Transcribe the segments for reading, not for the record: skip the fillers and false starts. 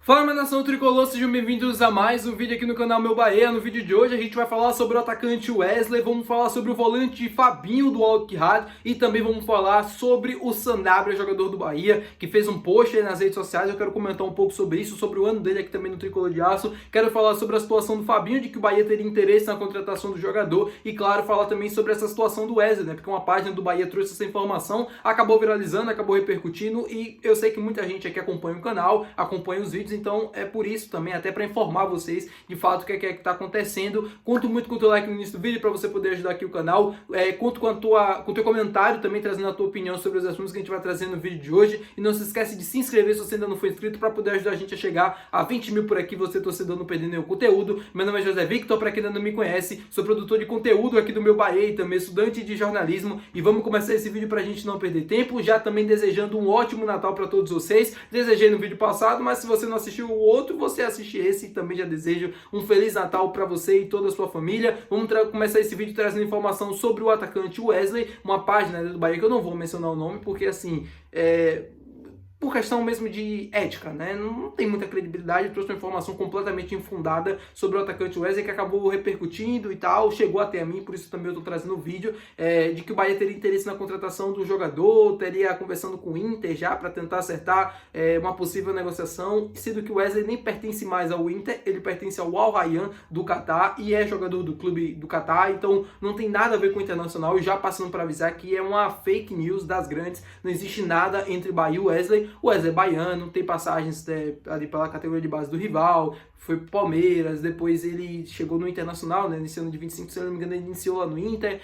Fala, minha nação tricolor, sejam bem-vindos a mais um vídeo aqui no canal Meu Bahia. No vídeo de hoje a gente vai falar sobre o atacante Wesley, vamos falar sobre o volante Fabinho do Al-Ittihad e também vamos falar sobre o Sanabria, jogador do Bahia, que fez um post aí nas redes sociais. Eu quero comentar um pouco sobre isso, sobre o ano dele aqui também no Tricolor de Aço. Quero falar sobre a situação do Fabinho, de que o Bahia teria interesse na contratação do jogador e, claro, falar também sobre essa situação do Wesley, né? Porque uma página do Bahia trouxe essa informação, acabou viralizando, acabou repercutindo e eu sei que muita gente aqui acompanha o canal, acompanha os vídeos, então é por isso também, até para informar vocês de fato o que é que está acontecendo. Conto muito com o teu like no início do vídeo para você poder ajudar aqui o canal. Conto com o teu comentário também, trazendo a tua opinião sobre os assuntos que a gente vai trazer no vídeo de hoje. E não se esquece de se inscrever se você ainda não for inscrito para poder ajudar a gente a chegar a 20 mil por aqui, você torcedor não perdendo nenhum conteúdo. Meu nome é José Victor, para quem ainda não me conhece, sou produtor de conteúdo aqui do Meu Bahia e também estudante de jornalismo. E vamos começar esse vídeo para a gente não perder tempo, já também desejando um ótimo Natal para todos vocês. Desejei no vídeo passado, mas se você não assistiu o outro, você assiste esse e também já desejo um Feliz Natal para você e toda a sua família. Vamos começar esse vídeo trazendo informação sobre o atacante Wesley, uma página do Bahia que eu não vou mencionar o nome, porque assim, por questão mesmo de ética, né? Não tem muita credibilidade, trouxe uma informação completamente infundada sobre o atacante Wesley, que acabou repercutindo e tal, chegou até a mim, por isso também eu tô trazendo o vídeo, de que o Bahia teria interesse na contratação do jogador, teria conversando com o Inter já para tentar acertar uma possível negociação, sendo que o Wesley nem pertence mais ao Inter, ele pertence ao Al Rayyan do Catar e é jogador do clube do Catar, então não tem nada a ver com o Internacional, e já passando para avisar que é uma fake news das grandes, não existe nada entre Bahia e Wesley. O Wesley é baiano, tem passagens ali pela categoria de base do rival, foi pro Palmeiras, depois ele chegou no Internacional, né, nesse ano de 25, se eu não me engano ele iniciou lá no Inter,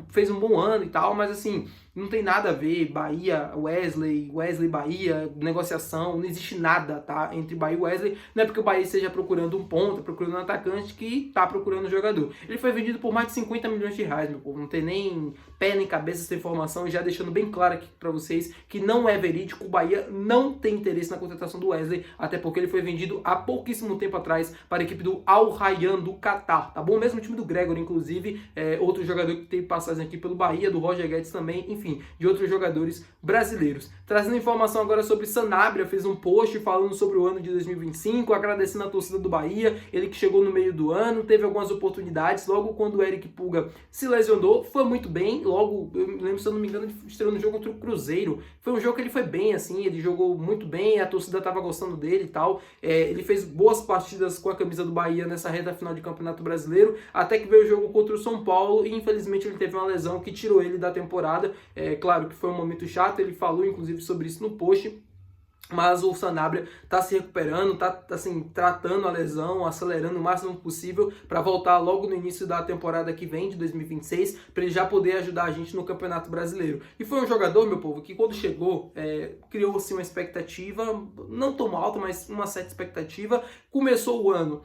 fez um bom ano e tal, mas assim, não tem nada a ver, Bahia, Wesley, Bahia, negociação, não existe nada, tá, entre Bahia e Wesley, não é porque o Bahia esteja procurando um ponta, procurando um atacante que tá procurando um jogador. Ele foi vendido por mais de 50 milhões de reais, meu povo, não tem nem pé nem cabeça essa informação, já deixando bem claro aqui pra vocês que não é verídico, o Bahia não tem interesse na contratação do Wesley, até porque ele foi vendido há pouquíssimo tempo atrás para a equipe do Al Rayyan do Catar, tá bom? Mesmo time do Gregory, inclusive, outro jogador que teve passagem aqui pelo Bahia, do Roger Guedes também, enfim, de outros jogadores brasileiros. Trazendo informação agora sobre Sanabria, fez um post falando sobre o ano de 2025, agradecendo a torcida do Bahia, ele que chegou no meio do ano, teve algumas oportunidades, logo quando o Eric Pulga se lesionou, foi muito bem, logo, eu lembro, se eu não me engano, ele estreou no jogo contra o Cruzeiro, foi um jogo que ele foi bem, assim, ele jogou muito bem, a torcida estava gostando dele e tal, ele fez boas partidas com a camisa do Bahia nessa reta final de Campeonato Brasileiro, até que veio o jogo contra o São Paulo e infelizmente ele teve uma lesão que tirou ele da temporada. Claro que foi um momento chato, ele falou inclusive sobre isso no post, mas o Sanabria está se recuperando, está assim, tratando a lesão, acelerando o máximo possível para voltar logo no início da temporada que vem, de 2026, para ele já poder ajudar a gente no Campeonato Brasileiro. E foi um jogador, meu povo, que quando chegou, criou assim, uma expectativa, não tão alta, mas uma certa expectativa. Começou o ano,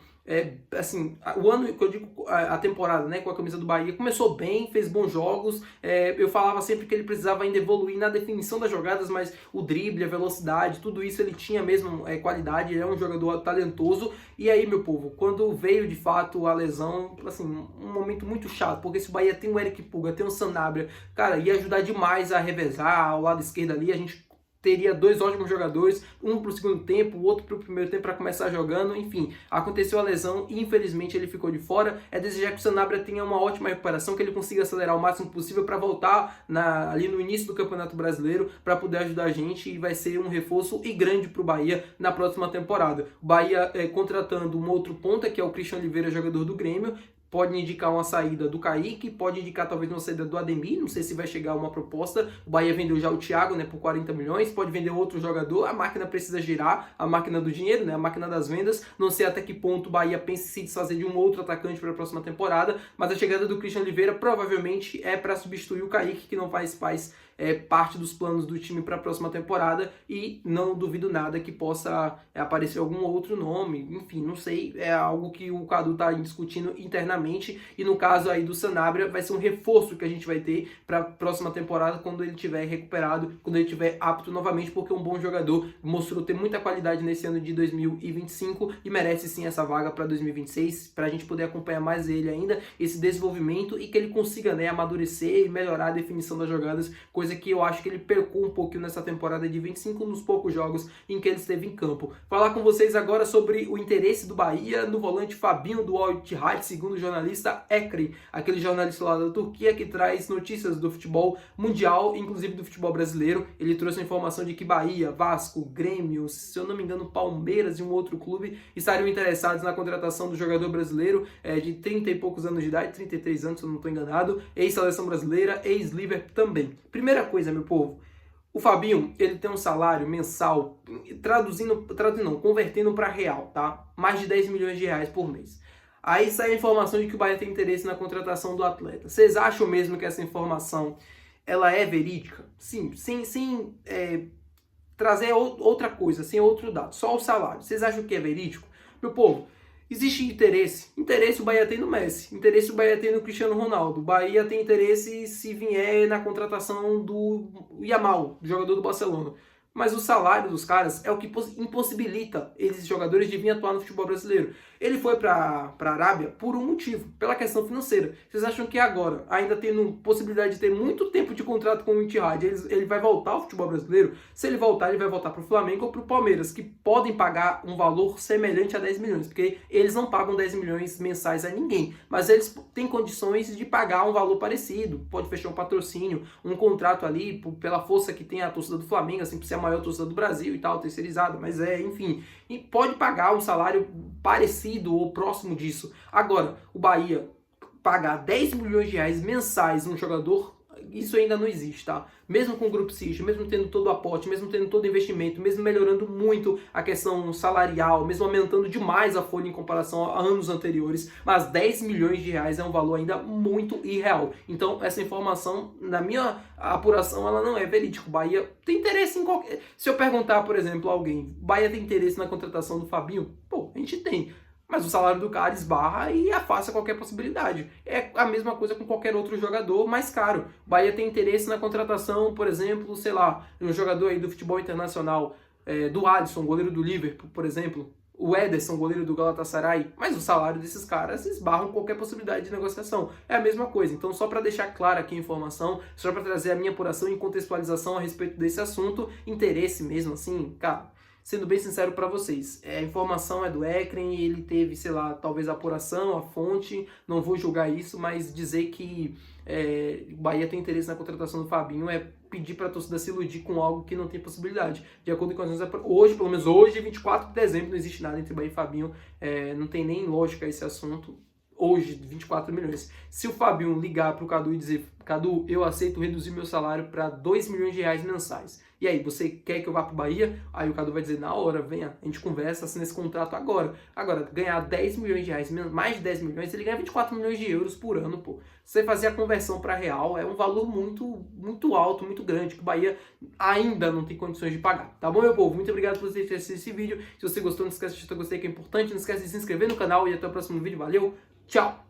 o ano que eu digo, a temporada, né, com a camisa do Bahia, começou bem, fez bons jogos, eu falava sempre que ele precisava ainda evoluir na definição das jogadas, mas o drible, a velocidade, tudo isso ele tinha mesmo qualidade, ele é um jogador talentoso. E aí, meu povo, quando veio de fato a lesão, assim, um momento muito chato, porque se o Bahia tem o Eric Pulga, tem o Sanabria, cara, ia ajudar demais a revezar ao lado esquerdo ali, a gente teria dois ótimos jogadores, um para o segundo tempo, o outro para o primeiro tempo para começar jogando, enfim, aconteceu a lesão e infelizmente ele ficou de fora. É desejar que o Sanabria tenha uma ótima recuperação, que ele consiga acelerar o máximo possível para voltar ali no início do Campeonato Brasileiro para poder ajudar a gente, e vai ser um reforço e grande para o Bahia na próxima temporada. O Bahia contratando um outro ponta, que é o Christian Oliveira, jogador do Grêmio, pode indicar uma saída do Kaique, pode indicar talvez uma saída do Ademir, não sei se vai chegar uma proposta. O Bahia vendeu já o Thiago, né, por 40 milhões, pode vender outro jogador, a máquina precisa girar, a máquina do dinheiro, né, a máquina das vendas. Não sei até que ponto o Bahia pensa em se desfazer de um outro atacante para a próxima temporada, mas a chegada do Christian Oliveira provavelmente é para substituir o Kaique, que não faz parte dos planos do time para a próxima temporada, e não duvido nada que possa aparecer algum outro nome, enfim, não sei, é algo que o Cadu está discutindo internamente, e no caso aí do Sanabria vai ser um reforço que a gente vai ter para a próxima temporada, quando ele estiver recuperado, quando ele estiver apto novamente, porque é um bom jogador, mostrou ter muita qualidade nesse ano de 2025 e merece sim essa vaga para 2026, para a gente poder acompanhar mais ele ainda, esse desenvolvimento, e que ele consiga, né, amadurecer e melhorar a definição das jogadas, coisa coisa que eu acho que ele pecou um pouquinho nessa temporada de 25 nos poucos jogos em que ele esteve em campo. Falar com vocês agora sobre o interesse do Bahia no volante Fabinho do Al Ittihad, segundo o jornalista Ekri, aquele jornalista lá da Turquia que traz notícias do futebol mundial, inclusive do futebol brasileiro. Ele trouxe a informação de que Bahia, Vasco, Grêmio, se eu não me engano Palmeiras e um outro clube estariam interessados na contratação do jogador brasileiro de 30 e poucos anos de idade, 33 anos se eu não estou enganado, ex-seleção brasileira, ex-Liverpool também. Primeira coisa, meu povo, o Fabinho, ele tem um salário mensal, convertendo para real, tá? Mais de 10 milhões de reais por mês. Aí sai a informação de que o Bahia tem interesse na contratação do atleta. Vocês acham mesmo que essa informação ela é verídica? Sim, sem trazer outra coisa, sem outro dado, só o salário. Vocês acham que é verídico? Meu povo, existe interesse. Interesse o Bahia tem no Messi. Interesse o Bahia tem no Cristiano Ronaldo. O Bahia tem interesse se vier na contratação do Yamal, jogador do Barcelona. Mas o salário dos caras é o que impossibilita esses jogadores de vir atuar no futebol brasileiro. Ele foi para a Arábia por um motivo, pela questão financeira. Vocês acham que agora, ainda tendo possibilidade de ter muito tempo de contrato com o Ittihad, ele vai voltar ao futebol brasileiro? Se ele voltar para o Flamengo ou para o Palmeiras, que podem pagar um valor semelhante a 10 milhões, porque eles não pagam 10 milhões mensais a ninguém, mas eles têm condições de pagar um valor parecido. Pode fechar um patrocínio, um contrato ali, pela força que tem a torcida do Flamengo, assim, por ser a maior torcida do Brasil e tal, terceirizada, mas enfim, e pode pagar um salário parecido ou próximo disso. Agora, o Bahia pagar 10 milhões de reais mensais num jogador, isso ainda não existe, tá? Mesmo com o Grupo City, mesmo tendo todo o aporte, mesmo tendo todo o investimento, mesmo melhorando muito a questão salarial, mesmo aumentando demais a folha em comparação a anos anteriores, mas 10 milhões de reais é um valor ainda muito irreal. Então, essa informação, na minha apuração, ela não é verídica. O Bahia tem interesse em qualquer... Se eu perguntar, por exemplo, a alguém, Bahia tem interesse na contratação do Fabinho? Pô, a gente tem. Mas o salário do cara esbarra e afasta qualquer possibilidade. É a mesma coisa com qualquer outro jogador mais caro. O Bahia tem interesse na contratação, por exemplo, sei lá, um jogador aí do futebol internacional, do Alisson, goleiro do Liverpool, por exemplo. O Ederson, goleiro do Galatasaray. Mas o salário desses caras esbarram qualquer possibilidade de negociação. É a mesma coisa. Então, só para deixar clara aqui a informação, só para trazer a minha apuração e contextualização a respeito desse assunto, interesse mesmo, assim, cara... Sendo bem sincero para vocês, a informação é do Ekren e ele teve, sei lá, talvez a apuração, a fonte, não vou julgar isso, mas dizer que o Bahia tem interesse na contratação do Fabinho é pedir para a torcida se iludir com algo que não tem possibilidade. De acordo com as hoje, pelo menos hoje, 24 de dezembro, não existe nada entre Bahia e Fabinho, não tem nem lógica esse assunto. Hoje, 24 milhões. Se o Fabinho ligar para o Cadu e dizer, Cadu, eu aceito reduzir meu salário para 2 milhões de reais mensais. E aí, você quer que eu vá para o Bahia? Aí o Cadu vai dizer, na hora, venha, a gente conversa, assina esse contrato agora. Agora, ganhar 10 milhões de reais, mais de 10 milhões, ele ganha 24 milhões de euros por ano, pô. Você fazer a conversão para real é um valor muito alto, muito grande, que o Bahia ainda não tem condições de pagar. Tá bom, meu povo? Muito obrigado por ter assistido esse vídeo. Se você gostou, não esquece de deixar o gostei, que é importante. Não esquece de se inscrever no canal e até o próximo vídeo. Valeu, tchau!